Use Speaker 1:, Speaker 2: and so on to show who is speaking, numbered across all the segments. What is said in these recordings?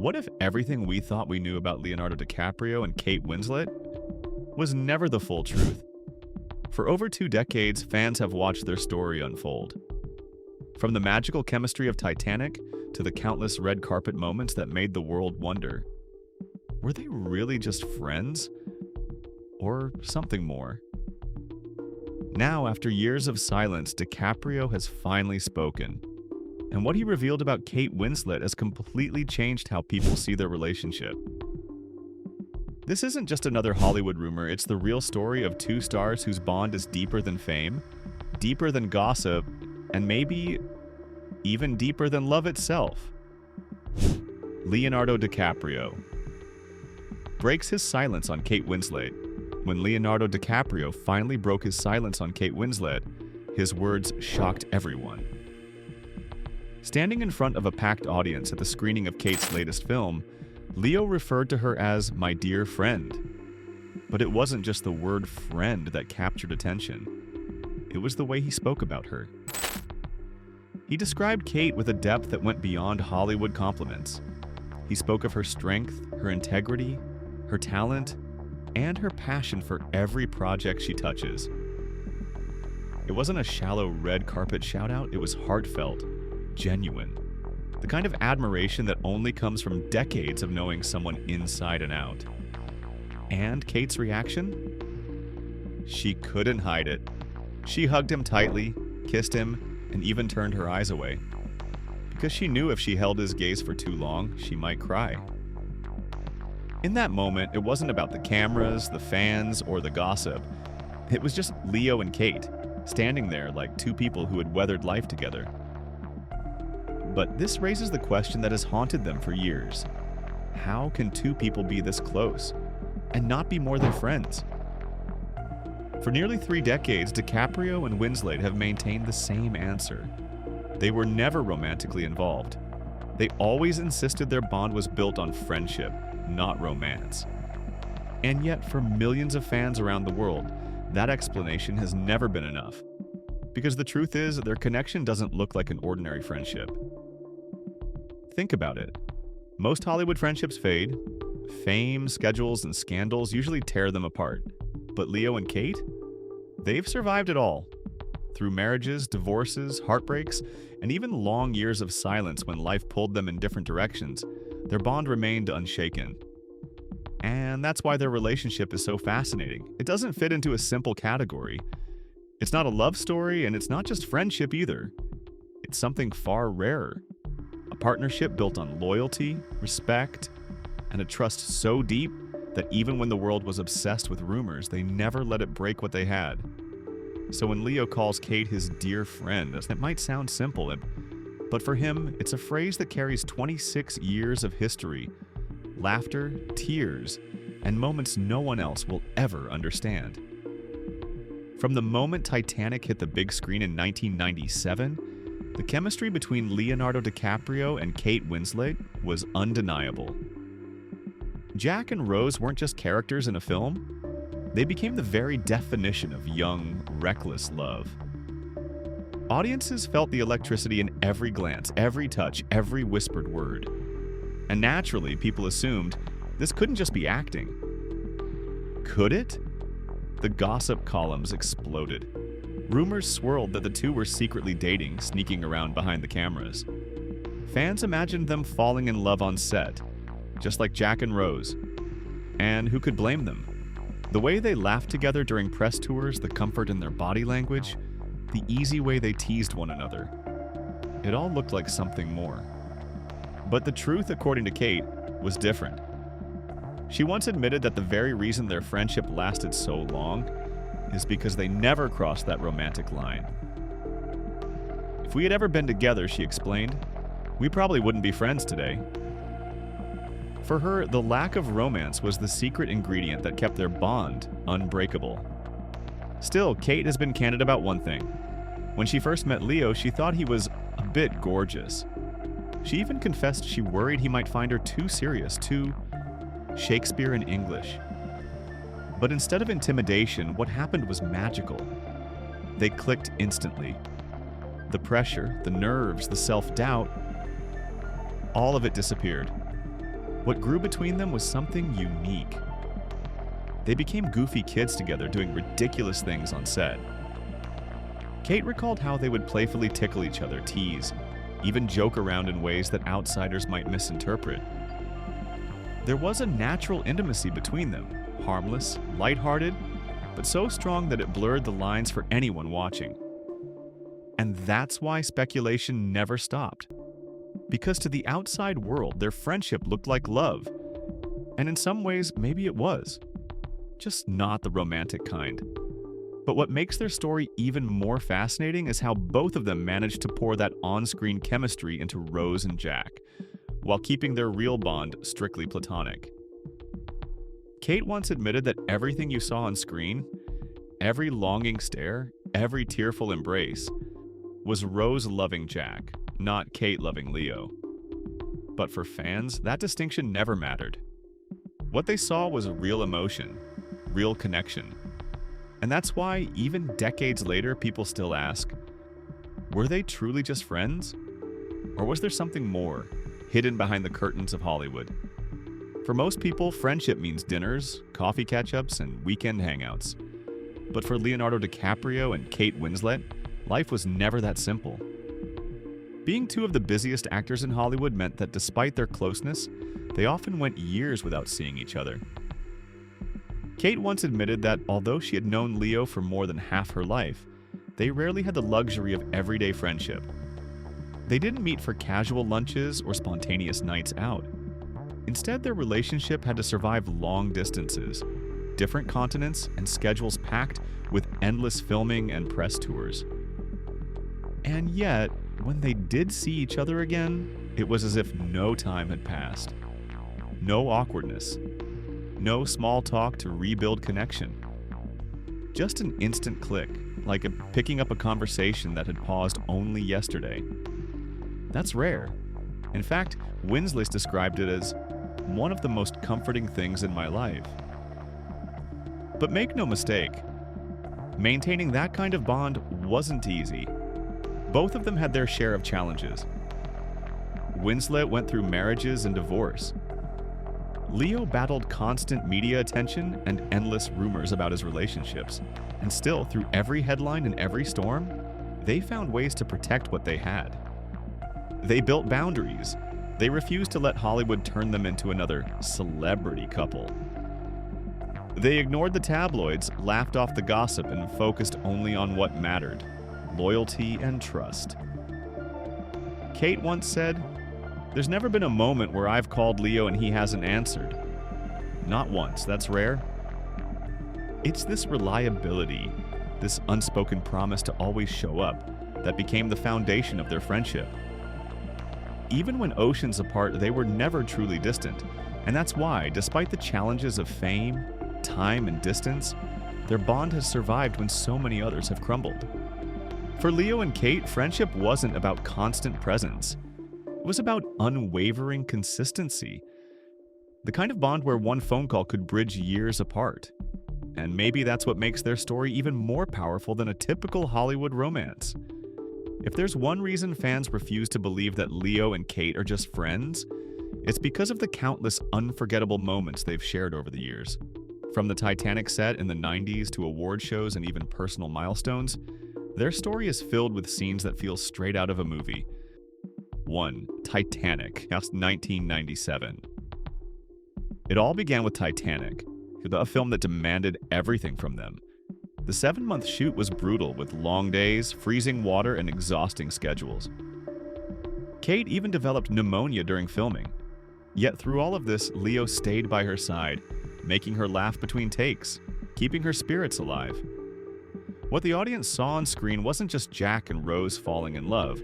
Speaker 1: What if everything we thought we knew about Leonardo DiCaprio and Kate Winslet was never the full truth? For over 2 decades, fans have watched their story unfold. From the magical chemistry of Titanic to the countless red carpet moments that made the world wonder, were they really just friends? Or something more? Now, after years of silence, DiCaprio has finally spoken. And what he revealed about Kate Winslet has completely changed how people see their relationship. This isn't just another Hollywood rumor, it's the real story of 2 stars whose bond is deeper than fame, deeper than gossip, and maybe even deeper than love itself. Leonardo DiCaprio breaks his silence on Kate Winslet. When Leonardo DiCaprio finally broke his silence on Kate Winslet, his words shocked everyone. Standing in front of a packed audience at the screening of Kate's latest film, Leo referred to her as "my dear friend." But it wasn't just the word "friend" that captured attention. It was the way he spoke about her. He described Kate with a depth that went beyond Hollywood compliments. He spoke of her strength, her integrity, her talent, and her passion for every project she touches. It wasn't a shallow red carpet shout-out, it was heartfelt, genuine. The kind of admiration that only comes from decades of knowing someone inside and out. And Kate's reaction? She couldn't hide it. She hugged him tightly, kissed him, and even turned her eyes away. Because she knew if she held his gaze for too long, she might cry. In that moment, it wasn't about the cameras, the fans, or the gossip. It was just Leo and Kate, standing there like 2 people who had weathered life together. But this raises the question that has haunted them for years. How can 2 people be this close and not be more than friends? For nearly 3 decades, DiCaprio and Winslet have maintained the same answer. They were never romantically involved. They always insisted their bond was built on friendship, not romance. And yet, for millions of fans around the world, that explanation has never been enough. Because the truth is, their connection doesn't look like an ordinary friendship. Think about it. Most Hollywood friendships fade. Fame, schedules, and scandals usually tear them apart. But Leo and Kate? They've survived it all. Through marriages, divorces, heartbreaks, and even long years of silence when life pulled them in different directions, their bond remained unshaken. And that's why their relationship is so fascinating. It doesn't fit into a simple category. It's not a love story, and it's not just friendship either. It's something far rarer. A partnership built on loyalty, respect, and a trust so deep that even when the world was obsessed with rumors, they never let it break what they had. So when Leo calls Kate his dear friend, it might sound simple, but for him, it's a phrase that carries 26 years of history, laughter, tears, and moments no one else will ever understand. From the moment Titanic hit the big screen in 1997, the chemistry between Leonardo DiCaprio and Kate Winslet was undeniable. Jack and Rose weren't just characters in a film. They became the very definition of young, reckless love. Audiences felt the electricity in every glance, every touch, every whispered word. And naturally, people assumed this couldn't just be acting. Could it? The gossip columns exploded. Rumors swirled that the 2 were secretly dating, sneaking around behind the cameras. Fans imagined them falling in love on set, just like Jack and Rose. And who could blame them? The way they laughed together during press tours, the comfort in their body language, the easy way they teased one another. It all looked like something more. But the truth, according to Kate, was different. She once admitted that the very reason their friendship lasted so long is because they never crossed that romantic line. If we had ever been together, she explained, we probably wouldn't be friends today. For her, the lack of romance was the secret ingredient that kept their bond unbreakable. Still, Kate has been candid about one thing. When she first met Leo, she thought he was a bit gorgeous. She even confessed she worried he might find her too serious, too Shakespeare in English. But instead of intimidation, what happened was magical. They clicked instantly. The pressure, the nerves, the self-doubt, all of it disappeared. What grew between them was something unique. They became goofy kids together, doing ridiculous things on set. Kate recalled how they would playfully tickle each other, tease, even joke around in ways that outsiders might misinterpret. There was a natural intimacy between them, harmless, lighthearted, but so strong that it blurred the lines for anyone watching. And that's why speculation never stopped. Because to the outside world, their friendship looked like love. And in some ways, maybe it was. Just not the romantic kind. But what makes their story even more fascinating is how both of them managed to pour that on-screen chemistry into Rose and Jack, while keeping their real bond strictly platonic. Kate once admitted that everything you saw on screen, every longing stare, every tearful embrace, was Rose loving Jack, not Kate loving Leo. But for fans, that distinction never mattered. What they saw was real emotion, real connection. And that's why, even decades later, people still ask, were they truly just friends? Or was there something more, hidden behind the curtains of Hollywood? For most people, friendship means dinners, coffee catch-ups, and weekend hangouts. But for Leonardo DiCaprio and Kate Winslet, life was never that simple. Being two of the busiest actors in Hollywood meant that despite their closeness, they often went years without seeing each other. Kate once admitted that although she had known Leo for more than half her life, they rarely had the luxury of everyday friendship. They didn't meet for casual lunches or spontaneous nights out. Instead, their relationship had to survive long distances, different continents, and schedules packed with endless filming and press tours. And yet, when they did see each other again, it was as if no time had passed. No awkwardness. No small talk to rebuild connection. Just an instant click, like picking up a conversation that had paused only yesterday. That's rare. In fact, Winslet described it as one of the most comforting things in my life. But make no mistake, maintaining that kind of bond wasn't easy. Both of them had their share of challenges. Winslet went through marriages and divorce. Leo battled constant media attention and endless rumors about his relationships. And still, through every headline and every storm, they found ways to protect what they had. They built boundaries. They refused to let Hollywood turn them into another celebrity couple. They ignored the tabloids, laughed off the gossip, and focused only on what mattered: loyalty and trust. Kate once said, "There's never been a moment where I've called Leo and he hasn't answered. Not once, that's rare." It's this reliability, this unspoken promise to always show up, that became the foundation of their friendship. Even when oceans apart, they were never truly distant, and that's why, despite the challenges of fame, time, and distance, their bond has survived when so many others have crumbled. For Leo and Kate, friendship wasn't about constant presence. It was about unwavering consistency. The kind of bond where one phone call could bridge years apart. And maybe that's what makes their story even more powerful than a typical Hollywood romance. If there's one reason fans refuse to believe that Leo and Kate are just friends, it's because of the countless unforgettable moments they've shared over the years. From the Titanic set in the 90s to award shows and even personal milestones, their story is filled with scenes that feel straight out of a movie. 1. Titanic, 1997. It all began with Titanic, a film that demanded everything from them. The 7-month shoot was brutal, with long days, freezing water, and exhausting schedules. Kate even developed pneumonia during filming. Yet through all of this, Leo stayed by her side, making her laugh between takes, keeping her spirits alive. What the audience saw on screen wasn't just Jack and Rose falling in love.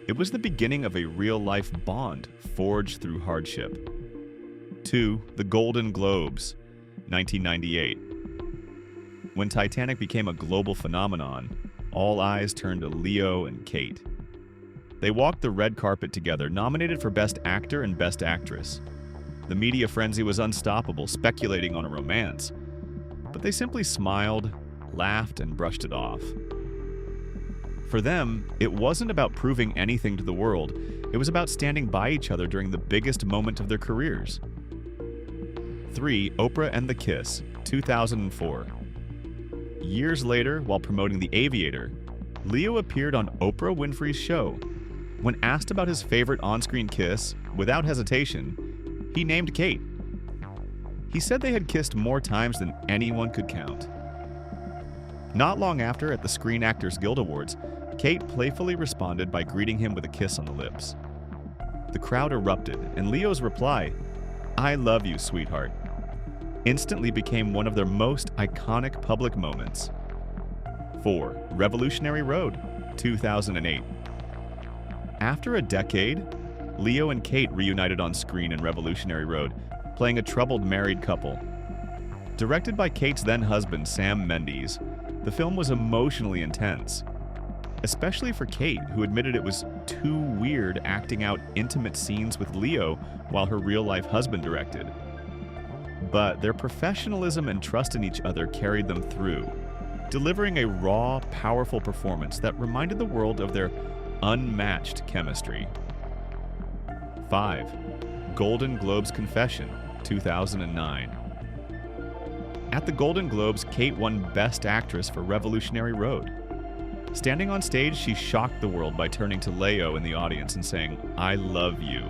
Speaker 1: It was the beginning of a real-life bond forged through hardship. 2. The Golden Globes, 1998. When Titanic became a global phenomenon, all eyes turned to Leo and Kate. They walked the red carpet together, nominated for Best Actor and Best Actress. The media frenzy was unstoppable, speculating on a romance. But they simply smiled, laughed, and brushed it off. For them, it wasn't about proving anything to the world. It was about standing by each other during the biggest moment of their careers. 3. Oprah and the Kiss, 2004. Years later, while promoting The Aviator, Leo appeared on Oprah Winfrey's show. When asked about his favorite on-screen kiss, without hesitation, he named Kate. He said they had kissed more times than anyone could count. Not long after, at the Screen Actors Guild Awards, Kate playfully responded by greeting him with a kiss on the lips. The crowd erupted, and Leo's reply, "I love you, sweetheart," instantly became one of their most iconic public moments. 4. Revolutionary Road, 2008. After a decade, Leo and Kate reunited on screen in Revolutionary Road, playing a troubled married couple. Directed by Kate's then-husband, Sam Mendes, the film was emotionally intense, especially for Kate, who admitted it was too weird acting out intimate scenes with Leo while her real-life husband directed. But their professionalism and trust in each other carried them through, delivering a raw, powerful performance that reminded the world of their unmatched chemistry. 5. Golden Globes Confession, 2009. At the Golden Globes, Kate won Best Actress for Revolutionary Road. Standing on stage, she shocked the world by turning to Leo in the audience and saying, "I love you.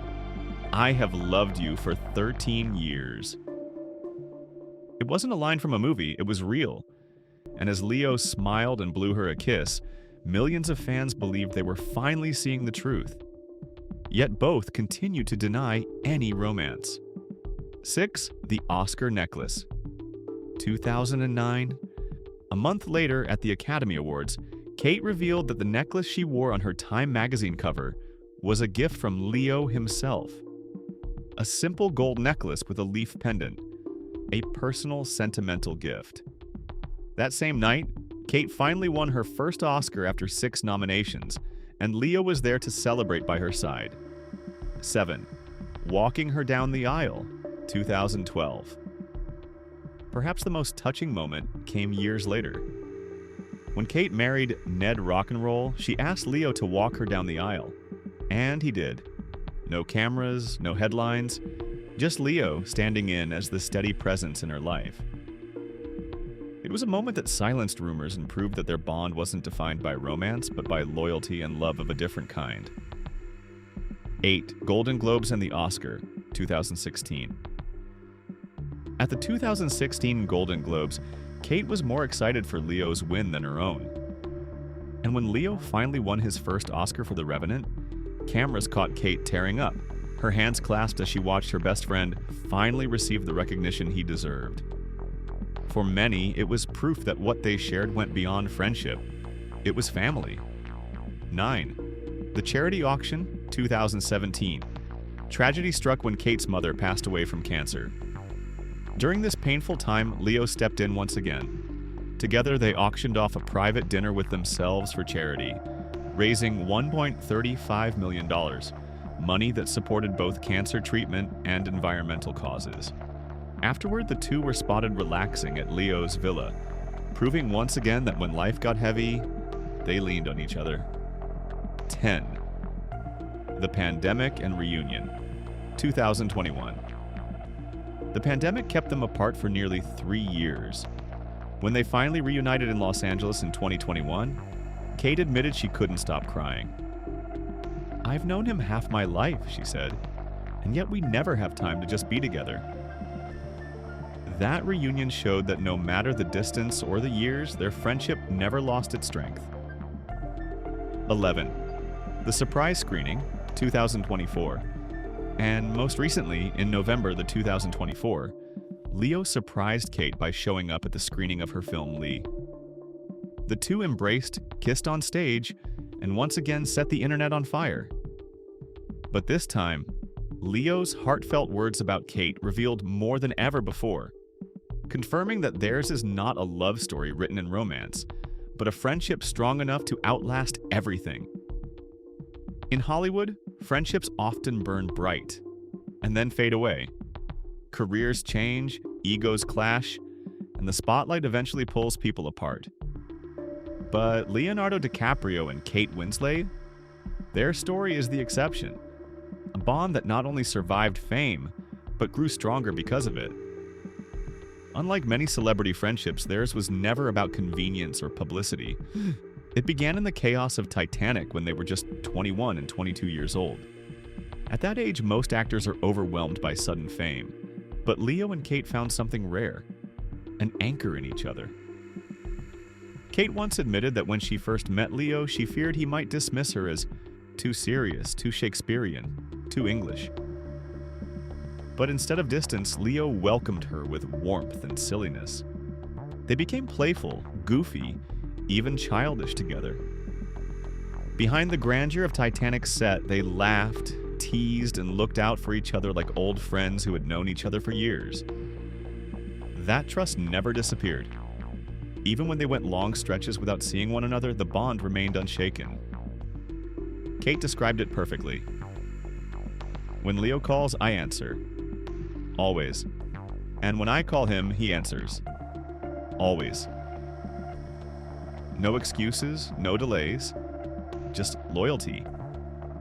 Speaker 1: I have loved you for 13 years." It wasn't a line from a movie, it was real. And as Leo smiled and blew her a kiss, millions of fans believed they were finally seeing the truth. Yet both continued to deny any romance. 6. The Oscar Necklace, 2009. A month later, at the Academy Awards, Kate revealed that the necklace she wore on her Time magazine cover was a gift from Leo himself. A simple gold necklace with a leaf pendant, a personal, sentimental gift. That same night, Kate finally won her first Oscar after 6 nominations, and Leo was there to celebrate by her side. 7. Walking Her Down the Aisle, 2012. Perhaps the most touching moment came years later. When Kate married Ned Rock'n'Roll, she asked Leo to walk her down the aisle. And he did. No cameras, no headlines, just Leo standing in as the steady presence in her life. It was a moment that silenced rumors and proved that their bond wasn't defined by romance, but by loyalty and love of a different kind. 8. Golden Globes and the Oscar, 2016. At the 2016 Golden Globes, Kate was more excited for Leo's win than her own. And when Leo finally won his first Oscar for The Revenant, cameras caught Kate tearing up, her hands clasped as she watched her best friend finally receive the recognition he deserved. For many, it was proof that what they shared went beyond friendship. It was family. 9. The Charity Auction, 2017. Tragedy struck when Kate's mother passed away from cancer. During this painful time, Leo stepped in once again. Together, they auctioned off a private dinner with themselves for charity, raising $1.35 million, money that supported both cancer treatment and environmental causes. Afterward, the two were spotted relaxing at Leo's villa, proving once again that when life got heavy, they leaned on each other. 10. The Pandemic and Reunion, 2021. The pandemic kept them apart for nearly 3 years. When they finally reunited in Los Angeles in 2021, Kate admitted she couldn't stop crying. "I've known him half my life," she said, "and yet we never have time to just be together." That reunion showed that no matter the distance or the years, their friendship never lost its strength. 11. The Surprise Screening, 2024. And most recently, in November 2024, Leo surprised Kate by showing up at the screening of her film Lee. The two embraced, kissed on stage, and once again set the internet on fire. But this time, Leo's heartfelt words about Kate revealed more than ever before, confirming that theirs is not a love story written in romance, but a friendship strong enough to outlast everything. In Hollywood, friendships often burn bright and then fade away. Careers change, egos clash, and the spotlight eventually pulls people apart. But Leonardo DiCaprio and Kate Winslet, their story is the exception. A bond that not only survived fame, but grew stronger because of it. Unlike many celebrity friendships, theirs was never about convenience or publicity. It began in the chaos of Titanic when they were just 21 and 22 years old. At that age, most actors are overwhelmed by sudden fame. But Leo and Kate found something rare: an anchor in each other. Kate once admitted that when she first met Leo, she feared he might dismiss her as too serious, too Shakespearean, too English. But instead of distance, Leo welcomed her with warmth and silliness. They became playful, goofy, even childish together. Behind the grandeur of Titanic's set, they laughed, teased, and looked out for each other like old friends who had known each other for years. That trust never disappeared. Even when they went long stretches without seeing one another, the bond remained unshaken. Kate described it perfectly. When Leo calls, I answer. Always. And when I call him, he answers. Always. No excuses, no delays, just loyalty.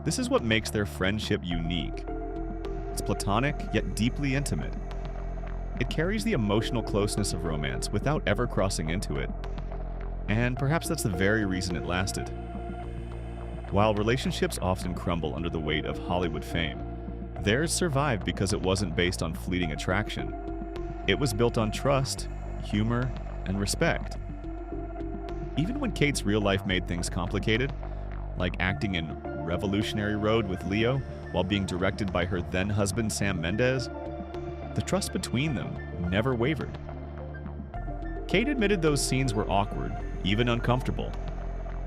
Speaker 1: This is what makes their friendship unique. It's platonic, yet deeply intimate. It carries the emotional closeness of romance without ever crossing into it. And perhaps that's the very reason it lasted. While relationships often crumble under the weight of Hollywood fame, theirs survived because it wasn't based on fleeting attraction. It was built on trust, humor, and respect. Even when Kate's real life made things complicated, like acting in Revolutionary Road with Leo while being directed by her then-husband Sam Mendes, the trust between them never wavered. Kate admitted those scenes were awkward, even uncomfortable,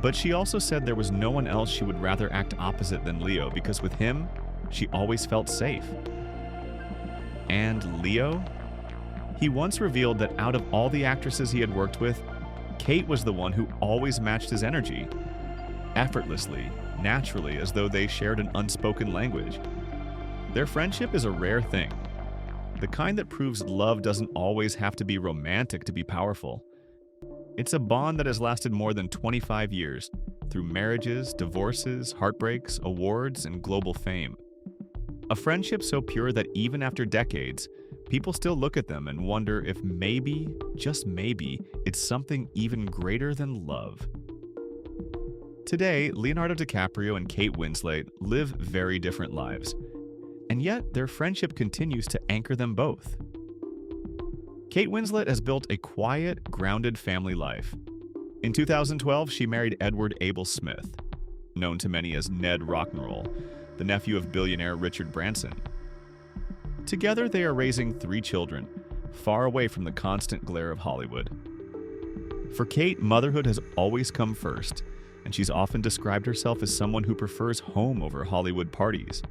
Speaker 1: but she also said there was no one else she would rather act opposite than Leo because with him, she always felt safe. And Leo? He once revealed that out of all the actresses he had worked with, Kate was the one who always matched his energy, effortlessly, naturally, as though they shared an unspoken language. Their friendship is a rare thing, the kind that proves love doesn't always have to be romantic to be powerful. It's a bond that has lasted more than 25 years, through marriages, divorces, heartbreaks, awards, and global fame. A friendship so pure that even after decades, people still look at them and wonder if maybe, just maybe, it's something even greater than love. Today, Leonardo DiCaprio and Kate Winslet live very different lives, and yet their friendship continues to anchor them both. Kate Winslet has built a quiet, grounded family life. In 2012, she married Edward Abel Smith, known to many as Ned Rock'n'Roll, the nephew of billionaire Richard Branson. Together, they are raising 3 children, far away from the constant glare of Hollywood. For Kate, motherhood has always come first, and she's often described herself as someone who prefers home over Hollywood parties.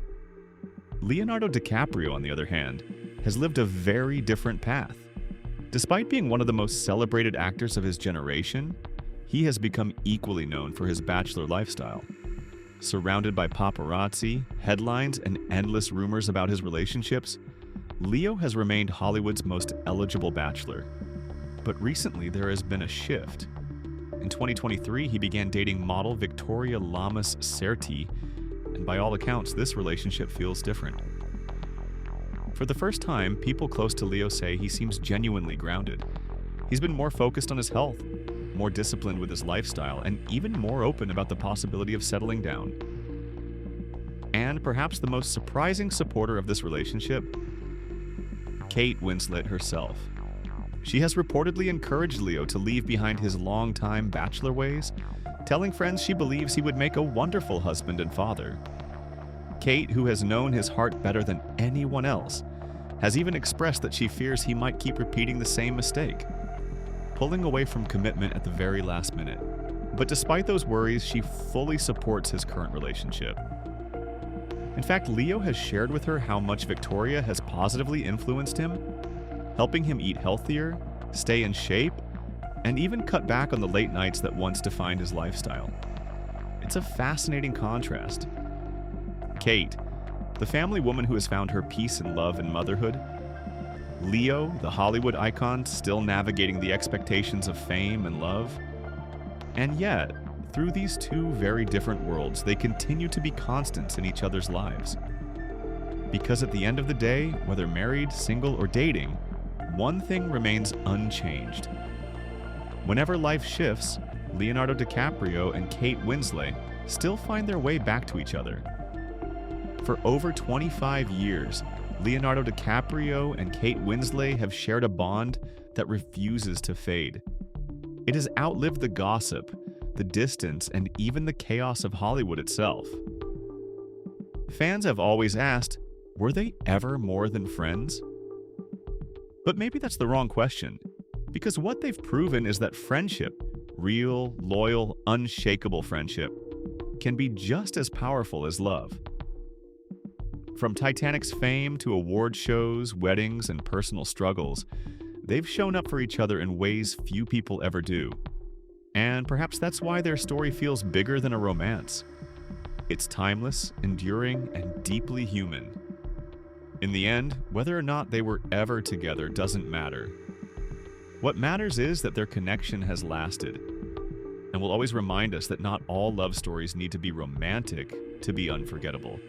Speaker 1: Leonardo DiCaprio, on the other hand, has lived a very different path. Despite being one of the most celebrated actors of his generation, he has become equally known for his bachelor lifestyle. Surrounded by paparazzi, headlines, and endless rumors about his relationships, Leo has remained Hollywood's most eligible bachelor. But recently, there has been a shift. In 2023, he began dating model Victoria Lamas Certi, and by all accounts, this relationship feels different. For the first time, people close to Leo say he seems genuinely grounded. He's been more focused on his health, more disciplined with his lifestyle, and even more open about the possibility of settling down. And perhaps the most surprising supporter of this relationship, Kate Winslet herself. She has reportedly encouraged Leo to leave behind his longtime bachelor ways, telling friends she believes he would make a wonderful husband and father. Kate, who has known his heart better than anyone else, has even expressed that she fears he might keep repeating the same mistake, pulling away from commitment at the very last minute. But despite those worries, she fully supports his current relationship. In fact, Leo has shared with her how much Victoria has positively influenced him, helping him eat healthier, stay in shape, and even cut back on the late nights that once defined his lifestyle. It's a fascinating contrast. Kate, the family woman who has found her peace and love in motherhood. Leo, the Hollywood icon still navigating the expectations of fame and love. And yet, through these two very different worlds, they continue to be constants in each other's lives. Because at the end of the day, whether married, single, or dating, one thing remains unchanged. Whenever life shifts, Leonardo DiCaprio and Kate Winslet still find their way back to each other. For over 25 years, Leonardo DiCaprio and Kate Winslet have shared a bond that refuses to fade. It has outlived the gossip, the distance, and even the chaos of Hollywood itself. Fans have always asked, were they ever more than friends? But maybe that's the wrong question, because what they've proven is that friendship, real, loyal, unshakable friendship, can be just as powerful as love. From Titanic's fame to award shows, weddings, and personal struggles, they've shown up for each other in ways few people ever do. And perhaps that's why their story feels bigger than a romance. It's timeless, enduring, and deeply human. In the end, whether or not they were ever together doesn't matter. What matters is that their connection has lasted, and will always remind us that not all love stories need to be romantic to be unforgettable.